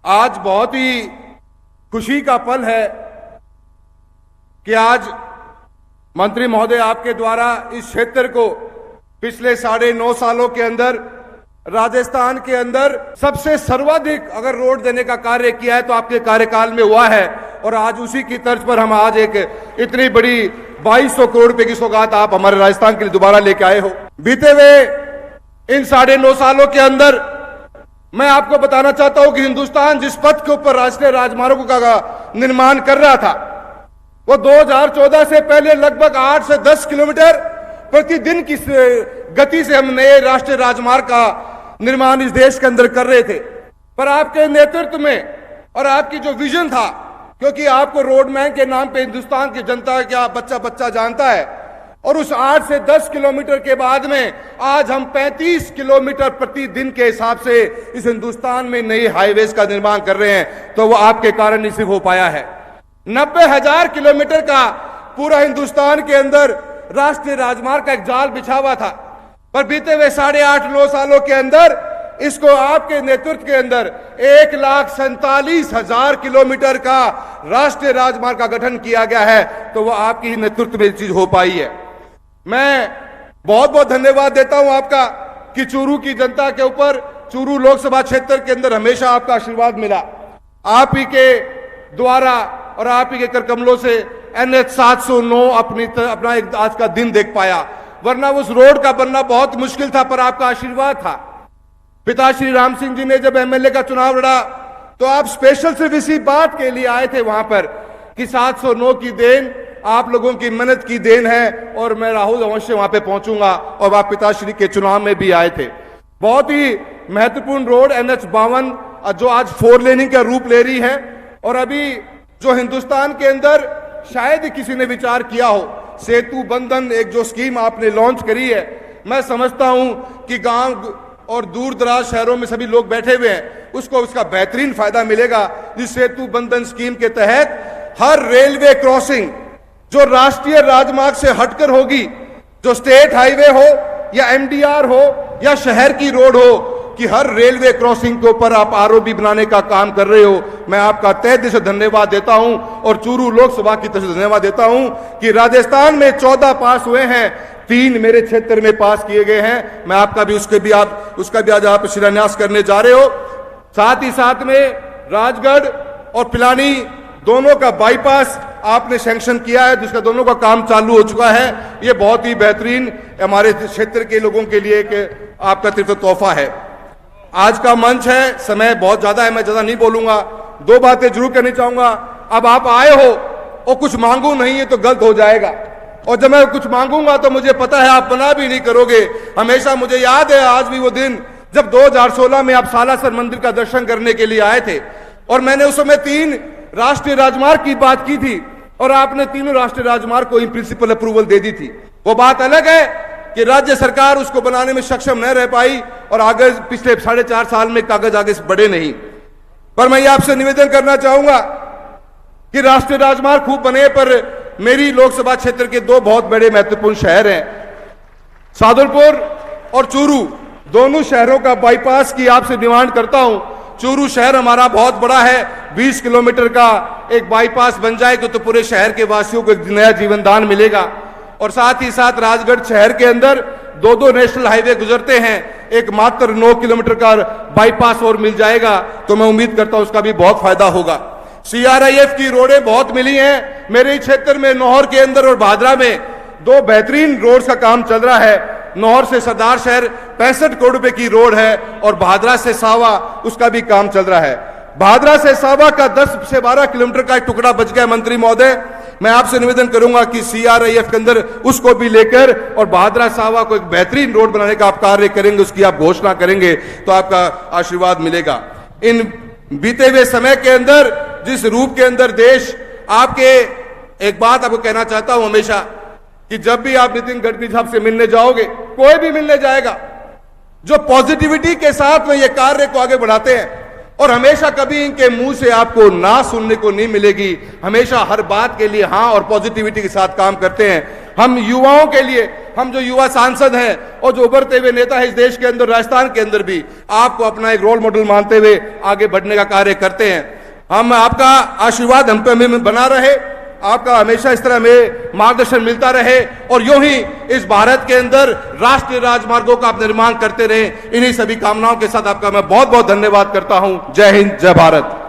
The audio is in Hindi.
आज बहुत ही खुशी का पल है कि आज मंत्री महोदय आपके द्वारा इस क्षेत्र को पिछले 9.5 सालों के अंदर राजस्थान के अंदर सबसे सर्वाधिक अगर रोड देने का कार्य किया है तो आपके कार्यकाल में हुआ है। और आज उसी की तर्ज पर हम आज एक इतनी बड़ी 2200 करोड़ रुपए की सौगात आप हमारे राजस्थान के लिए दोबारा लेके आए हो। बीते हुए इन 9.5 सालों के अंदर मैं आपको बताना चाहता हूं कि हिंदुस्तान जिस पथ के ऊपर राष्ट्रीय राजमार्गों का निर्माण कर रहा था वो 2014 से पहले लगभग 8 से 10 किलोमीटर प्रतिदिन की गति से हम नए राष्ट्रीय राजमार्ग का निर्माण इस देश के अंदर कर रहे थे। पर आपके नेतृत्व में और आपकी जो विजन था, क्योंकि आपको रोडमैन के नाम पे हिंदुस्तान की जनता क्या बच्चा बच्चा जानता है, और उस 8 से 10 किलोमीटर के बाद में आज हम 35 किलोमीटर प्रतिदिन के हिसाब से इस हिंदुस्तान में नई हाईवेज का निर्माण कर रहे हैं, तो वो आपके कारण ही सिर्फ हो पाया है। 90,000 किलोमीटर का पूरा हिंदुस्तान के अंदर राष्ट्रीय राजमार्ग का एक जाल बिछा हुआ था, पर बीते हुए 8.5-9 सालों के अंदर इसको आपके नेतृत्व के अंदर 1,47,000 किलोमीटर का राष्ट्रीय राजमार्ग का गठन किया गया है, तो वो आपकी ही नेतृत्व में चीज हो पाई है। मैं बहुत बहुत धन्यवाद देता हूं आपका कि चूरू की जनता के ऊपर, चूरू लोकसभा क्षेत्र के अंदर हमेशा आपका आशीर्वाद मिला। आप ही के द्वारा और आप ही के कर कमलों से NH 709 अपना एक आज का दिन देख पाया, वरना उस रोड का बनना बहुत मुश्किल था, पर आपका आशीर्वाद था। पिता श्री राम सिंह जी ने जब MLA का चुनाव लड़ा तो आप स्पेशल सिर्फ इसी बात के लिए आए थे वहां पर कि 709 की देन आप लोगों की मेहनत की देन है, और मैं राहुल अवश्य वहां पे पहुंचूंगा, और आप पिताश्री के चुनाव में भी आए थे। बहुत ही महत्वपूर्ण रोड NH 52 जो आज 4 लेनिंग का रूप ले रही है, और अभी जो हिंदुस्तान के अंदर शायद किसी ने विचार किया हो, सेतु बंधन एक जो स्कीम आपने लॉन्च करी है, मैं समझता हूं कि गांव और दूर दराज शहरों में सभी लोग बैठे हुए हैं, उसको उसका बेहतरीन फायदा मिलेगा। जिस सेतु बंधन स्कीम के तहत हर रेलवे क्रॉसिंग जो राष्ट्रीय राजमार्ग से हटकर होगी, जो स्टेट हाईवे हो या MDR हो या शहर की रोड हो, कि हर रेलवे क्रॉसिंग के ऊपर आप ROB बनाने का काम कर रहे हो। मैं आपका तहे दिल से धन्यवाद देता हूं, और चूरू लोकसभा की तरफ से धन्यवाद देता हूं कि राजस्थान में 14 पास हुए हैं, 3 मेरे क्षेत्र में पास किए गए हैं। मैं आपका भी उसका भी आज आप शिलान्यास करने जा रहे हो। साथ ही साथ में राजगढ़ और पिलानी दोनों का बाईपास आपने सैंक्शन किया है, जिसका दोनों का काम चालू हो चुका है। ये बहुत ही बेहतरीन हमारे क्षेत्र के लोगों के लिए एक आपका तीर्थ तोहफा है। आज का मंच है, समय बहुत ज्यादा है, मैं ज्यादा नहीं बोलूंगा। 2 बातें जरूर करनी चाहूंगा। अब आप आए हो और कुछ मांगू नहीं है तो गलत हो जाएगा, और जब मैं कुछ मांगूंगा तो मुझे पता है आप मना भी नहीं करोगे। हमेशा मुझे याद है आज भी वो दिन जब 2016 में आप सालासर मंदिर का दर्शन करने के लिए आए थे, और मैंने उस समय 3 राष्ट्रीय राजमार्ग की बात की थी, और आपने तीनों राष्ट्रीय राजमार्ग को इन प्रिंसिपल अप्रूवल दे दी थी। वो बात अलग है कि राज्य सरकार उसको बनाने में सक्षम न रह पाई, और आगे पिछले 4.5 साल में कागज आगे बढ़े नहीं। पर मैं ये आपसे निवेदन करना चाहूंगा कि राष्ट्रीय राजमार्ग खूब बने, पर मेरी लोकसभा क्षेत्र के 2 बहुत बड़े महत्वपूर्ण शहर हैं, सादुलपुर और चूरू। दोनों शहरों का बाईपास की आपसे डिमांड करता हूं। चूरू शहर हमारा बहुत बड़ा है, 20 किलोमीटर का एक बाईपास बन जाएगा तो पूरे शहर के वासियों को एक नया जीवन दान मिलेगा। और साथ ही साथ राजगढ़ शहर के अंदर 2 नेशनल हाईवे गुजरते हैं, एक मात्र 9 किलोमीटर का बाईपास और मिल जाएगा, तो मैं उम्मीद करता हूं उसका भी बहुत फायदा होगा। CRIF की रोडें बहुत मिली हैं मेरे क्षेत्र में। नौहर के अंदर और भादरा में 2 बेहतरीन रोड का काम चल रहा है। नौहर से सरदार शहर 65 करोड़ रुपए की रोड है, और भादरा से सावा उसका भी काम चल रहा है। भादरा से सावा का 10 से 12 किलोमीटर का एक टुकड़ा बच गया। मंत्री महोदय, मैं आपसे निवेदन करूंगा कि CRIF के अंदर उसको भी लेकर और भादरा सावा को एक बेहतरीन रोड बनाने का आप कार्य करेंगे, उसकी आप घोषणा करेंगे तो आपका आशीर्वाद मिलेगा। इन बीते हुए समय के अंदर जिस रूप के अंदर देश आपके, एक बात आपको कहना चाहता हूं हमेशा कि जब भी आप नितिन गडकरी साहब से मिलने जाओगे, कोई भी मिलने जाएगा, जो पॉजिटिविटी के साथ में ये कार्य को आगे बढ़ाते हैं, और हमेशा कभी इनके मुंह से आपको ना सुनने को नहीं मिलेगी, हमेशा हर बात के लिए हाँ और पॉजिटिविटी के साथ काम करते हैं। हम युवाओं के लिए हम जो युवा सांसद हैं और जो उभरते हुए नेता है इस देश के अंदर, राजस्थान के अंदर भी आपको अपना एक रोल मॉडल मानते हुए आगे बढ़ने का कार्य करते हैं। हम आपका आशीर्वाद हम पे हमें बना रहे, आपका हमेशा इस तरह में मार्गदर्शन मिलता रहे और यूं ही इस भारत के अंदर राष्ट्रीय राजमार्गों का आप निर्माण करते रहे। इन्हीं सभी कामनाओं के साथ आपका मैं बहुत बहुत धन्यवाद करता हूं। जय हिंद, जय भारत।